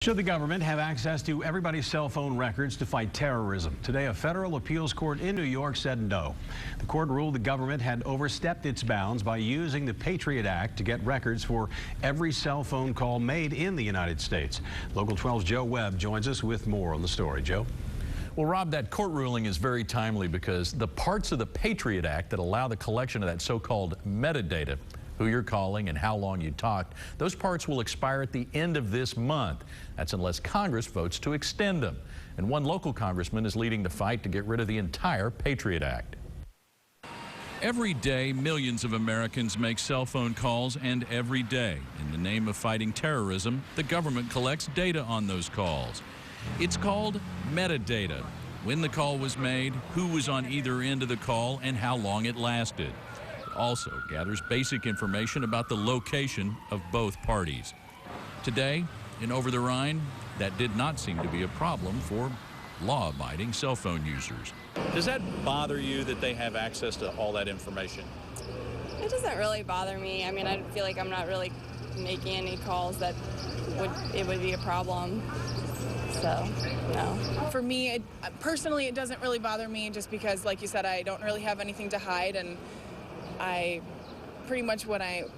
Should the government have access to everybody's cell phone records to fight terrorism? Today, a federal appeals court in New York said no. The court ruled the government had overstepped its bounds by using the Patriot Act to get records for every cell phone call made in the United States. Local 12's Joe Webb joins us with more on the story. Joe? Well, Rob, that court ruling is very timely because the parts of the Patriot Act that allow the collection of that so-called metadata, who you're calling and how long you talked, those parts will expire at the end of this month. That's unless Congress votes to extend them. And one local congressman is leading the fight to get rid of the entire Patriot Act. Every day, millions of Americans make cell phone calls, and every day, in the name of fighting terrorism, the government collects data on those calls. It's called metadata. When the call was made, who was on either end of the call, and how long it lasted. It also gathers basic information about the location of both parties. Today, in Over the Rhine, that did not seem to be a problem for law-abiding cell phone users. Does that bother you that they have access to all that information? It doesn't really bother me. I mean, I feel like I'm not really making any calls that it would be a problem. So, no. For me, personally, it doesn't really bother me just because, like you said, I don't really have anything to hide, and I pretty much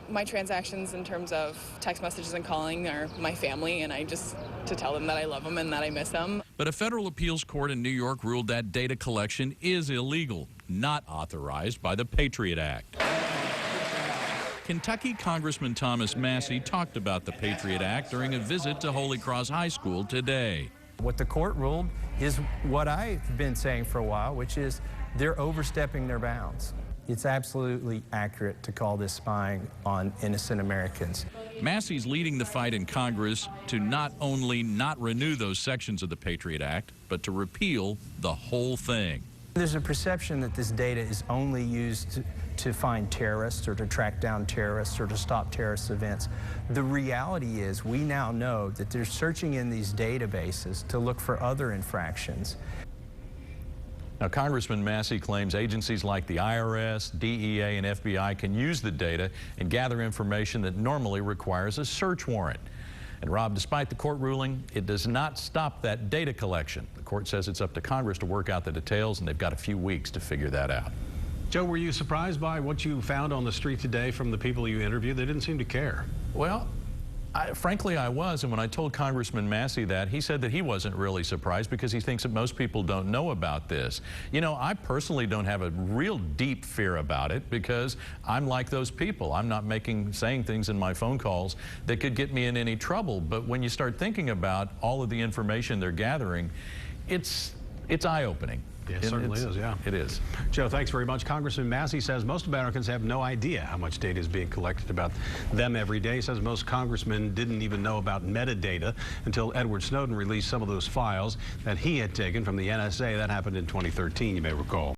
my transactions in terms of text messages and calling are my family, and I just to tell them that I love them and that I miss them. But a federal appeals court in New York ruled that data collection is illegal, not authorized by the Patriot Act. Kentucky Congressman Thomas Massie talked about the Patriot Act during a visit to Holy Cross High School today. What the court ruled is what I've been saying for a while, which is they're overstepping their bounds. It's absolutely accurate to call this spying on innocent Americans. Massie's leading the fight in Congress to not only not renew those sections of the Patriot Act, but to repeal the whole thing. There's a perception that this data is only used to find terrorists or to track down terrorists or to stop terrorist events. The reality is we now know that they're searching in these databases to look for other infractions. Now, Congressman Massie claims agencies like the IRS, DEA, and FBI can use the data and gather information that normally requires a search warrant. And Rob, despite the court ruling, it does not stop that data collection. The court says it's up to Congress to work out the details, and they've got a few weeks to figure that out. Joe, were you surprised by what you found on the street today from the people you interviewed? They didn't seem to care. Well, frankly, I was, and when I told Congressman Massie that, he said that he wasn't really surprised because he thinks that most people don't know about this. You know, I personally don't have a real deep fear about it because I'm like those people. I'm not saying things in my phone calls that could get me in any trouble. But when you start thinking about all of the information they're gathering, it's eye-opening. Yeah, it certainly is, yeah. It is. Joe, thanks very much. Congressman Massie says most Americans have no idea how much data is being collected about them every day. He says most congressmen didn't even know about metadata until Edward Snowden released some of those files that he had taken from the NSA. That happened in 2013, you may recall.